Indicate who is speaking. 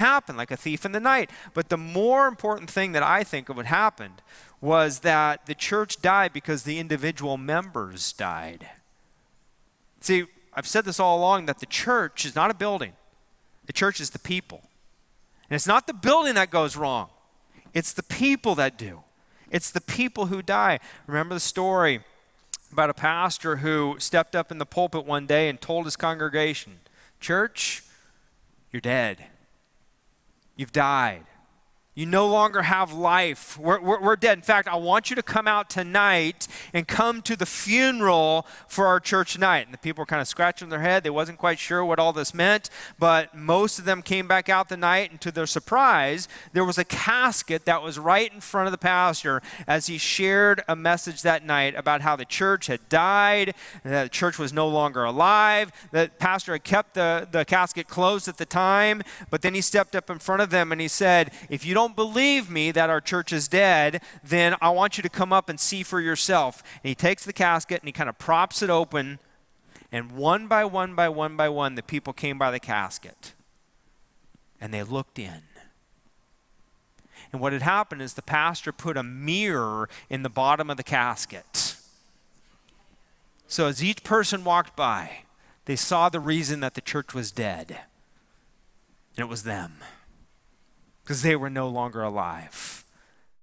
Speaker 1: happen like a thief in the night. But the more important thing that I think of what happened was that the church died because the individual members died. See, I've said this all along, that the church is not a building. The church is the people. And it's not the building that goes wrong. It's the people that do. It's the people who die. Remember the story about a pastor who stepped up in the pulpit one day and told his congregation, "Church, you're dead. You've died. You no longer have life. We're dead. In fact, I want you to come out tonight and come to the funeral for our church tonight." And the people were kind of scratching their head. They wasn't quite sure what all this meant, but most of them came back out the night, and to their surprise, there was a casket that was right in front of the pastor as he shared a message that night about how the church had died, that the church was no longer alive. The pastor had kept the casket closed at the time, but then he stepped up in front of them and he said, "If you don't believe me that our church is dead, then I want you to come up and see for yourself." And he takes the casket and he kind of props it open, and one by one, the people came by the casket and they looked in. And what had happened is the pastor put a mirror in the bottom of the casket. So as each person walked by, they saw the reason that the church was dead. And it was them. Because they were no longer alive.